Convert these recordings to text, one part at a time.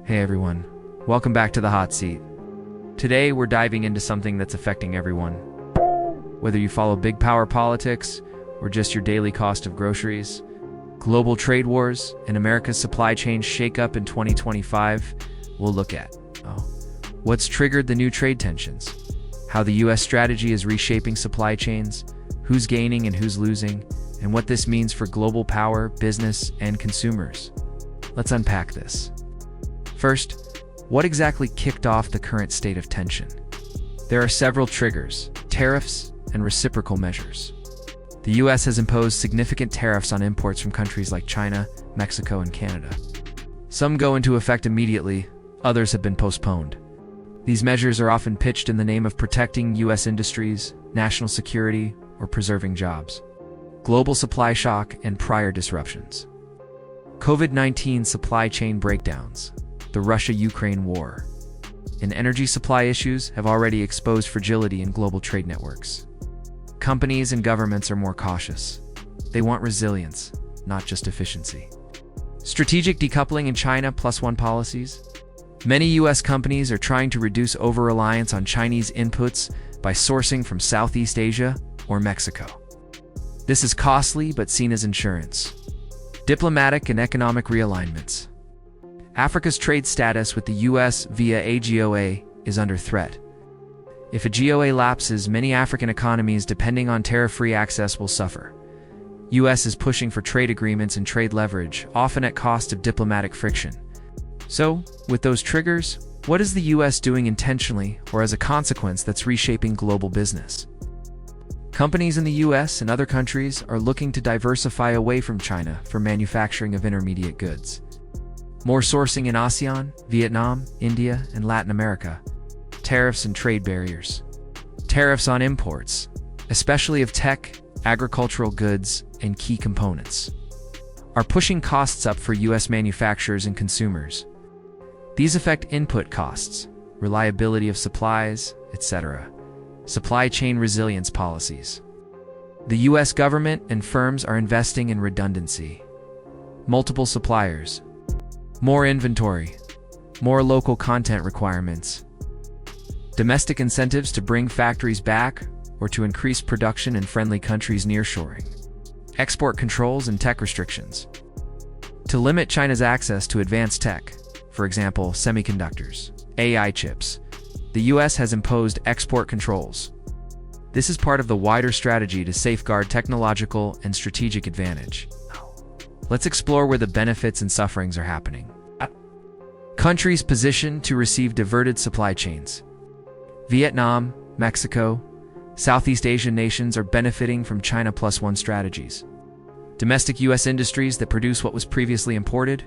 Hey everyone, welcome back to the hot seat. Today we're diving into something that's affecting everyone. Whether you follow big power politics or just your daily cost of groceries, global trade wars and America's supply chain shakeup in 2025, we'll look at what's triggered the new trade tensions, how the US strategy is reshaping supply chains, who's gaining and who's losing, and what this means for global power, business, and consumers. Let's unpack this. First, what exactly kicked off the current state of tension? There are several triggers: tariffs and reciprocal measures. The US has imposed significant tariffs on imports from countries like China, Mexico, and Canada. Some go into effect immediately, others have been postponed. These measures are often pitched in the name of protecting US industries, national security, or preserving jobs. Global supply shock and prior disruptions. COVID-19 supply chain breakdowns. The Russia-Ukraine war, and energy supply issues have already exposed fragility in global trade networks. Companies and governments are more cautious. They want resilience, not just efficiency. Strategic decoupling and China +1 policies. Many US companies are trying to reduce over-reliance on Chinese inputs by sourcing from Southeast Asia or Mexico. This is costly but seen as insurance. Diplomatic and economic realignments. Africa's trade status with the US via a GOA is under threat. If a GOA lapses, many African economies depending on tariff-free access will suffer. US is pushing for trade agreements and trade leverage, often at cost of diplomatic friction. So, with those triggers, what is the US doing intentionally or as a consequence that's reshaping global business? Companies in the US and other countries are looking to diversify away from China for manufacturing of intermediate goods. More sourcing in ASEAN, Vietnam, India, and Latin America. Tariffs and trade barriers. Tariffs on imports, especially of tech, agricultural goods, and key components, are pushing costs up for US manufacturers and consumers. These affect input costs, reliability of supplies, etc. Supply chain resilience policies. The US government and firms are investing in redundancy. Multiple suppliers. More inventory, more local content requirements, domestic incentives to bring factories back or to increase production in friendly countries nearshoring, export controls and tech restrictions. To limit China's access to advanced tech, for example, semiconductors, AI chips, the US has imposed export controls. This is part of the wider strategy to safeguard technological and strategic advantage. Let's explore where the benefits and sufferings are happening. Countries positioned to receive diverted supply chains. Vietnam, Mexico, Southeast Asian nations are benefiting from China +1 strategies. Domestic US industries that produce what was previously imported,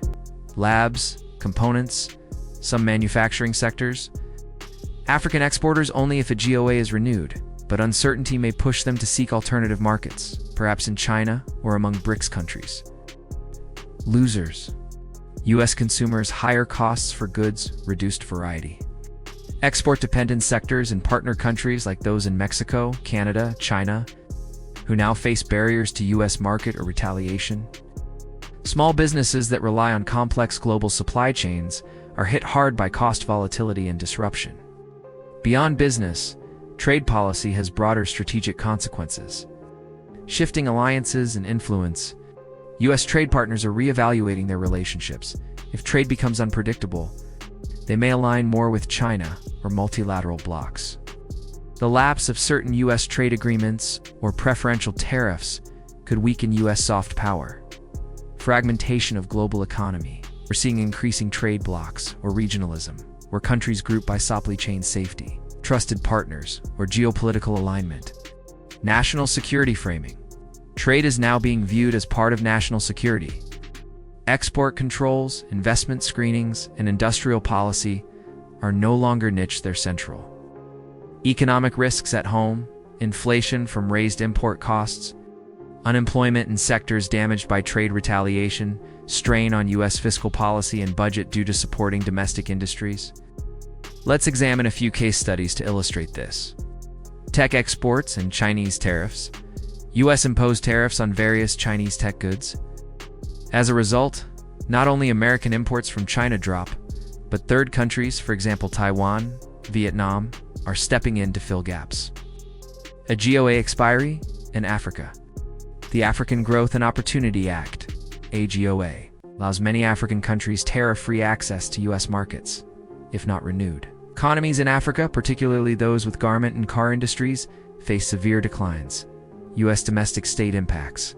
labs, components, some manufacturing sectors. African exporters only if a GOA is renewed, but uncertainty may push them to seek alternative markets, perhaps in China or among BRICS countries. Losers. US consumers' higher costs for goods, reduced variety. Export-dependent sectors in partner countries like those in Mexico, Canada, China, who now face barriers to US market or retaliation. Small businesses that rely on complex global supply chains are hit hard by cost volatility and disruption. Beyond business, trade policy has broader strategic consequences. Shifting alliances and influence. US trade partners are reevaluating their relationships. If trade becomes unpredictable, they may align more with China or multilateral blocs. The lapse of certain US trade agreements or preferential tariffs could weaken US soft power. Fragmentation of global economy. We're seeing increasing trade blocs or regionalism, where countries group by supply chain safety, trusted partners, or geopolitical alignment. National security framing. Trade is now being viewed as part of national security. Export controls, investment screenings, and industrial policy are no longer niche, they're central. Economic risks at home, inflation from raised import costs, unemployment in sectors damaged by trade retaliation, strain on US fiscal policy and budget due to supporting domestic industries. Let's examine a few case studies to illustrate this. Tech exports and Chinese tariffs. US imposed tariffs on various Chinese tech goods. As a result, not only American imports from China drop, But third countries, for example Taiwan, Vietnam, are stepping in to fill gaps. A GOA expiry in Africa. The African Growth and Opportunity Act, AGOA, allows many African countries tariff-free access to U.S. markets, if not renewed. Economies in Africa, particularly those with garment and car industries, face severe declines. U.S. domestic state impacts.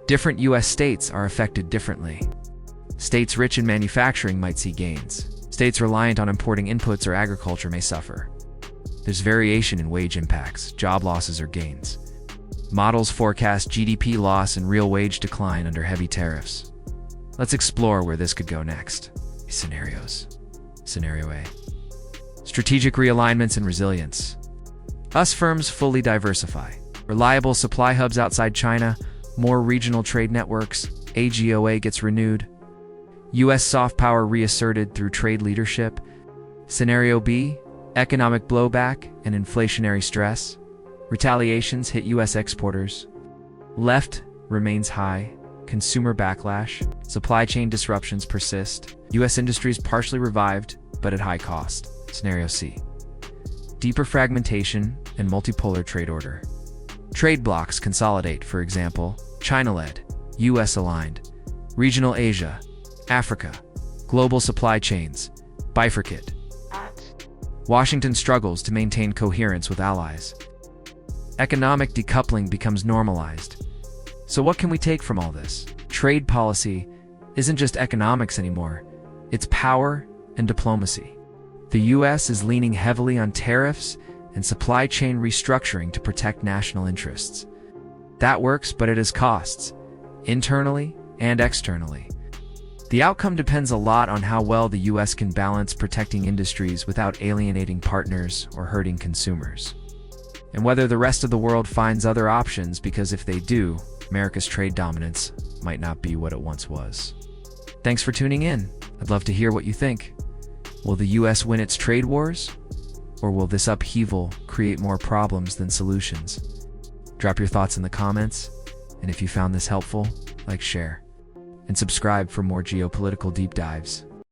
Different U.S. states are affected differently. States rich in manufacturing might see gains. States reliant on importing inputs or agriculture may suffer. There's variation in wage impacts, job losses or gains. Models forecast GDP loss and real wage decline under heavy tariffs. Let's explore where this could go next. Scenarios. Scenario A. Strategic realignments and resilience. US firms fully diversify. Reliable supply hubs outside China, more regional trade networks, AGOA gets renewed. US soft power reasserted through trade leadership. Scenario B. Economic blowback and inflationary stress. Retaliations hit U.S. exporters. Left remains high. Consumer backlash. Supply chain disruptions persist. U.S. industries partially revived, but at high cost. Scenario C. Deeper fragmentation and multipolar trade order. Trade blocs consolidate, for example, China-led, U.S.-aligned, regional Asia, Africa, global supply chains, bifurcate. Washington struggles to maintain coherence with allies. Economic decoupling becomes normalized. So what can we take from all this? Trade policy isn't just economics anymore. It's power and diplomacy. The U.S. is leaning heavily on tariffs and supply chain restructuring to protect national interests. That works, but it has costs, internally and externally. The outcome depends a lot on how well the U.S. can balance protecting industries without alienating partners or hurting consumers. And whether the rest of the world finds other options, because if they do, America's trade dominance might not be what it once was. Thanks for tuning in. I'd love to hear what you think. Will the U.S. win its trade wars? Or will this upheaval create more problems than solutions? Drop your thoughts in the comments, and if you found this helpful, like, share, and subscribe for more geopolitical deep dives.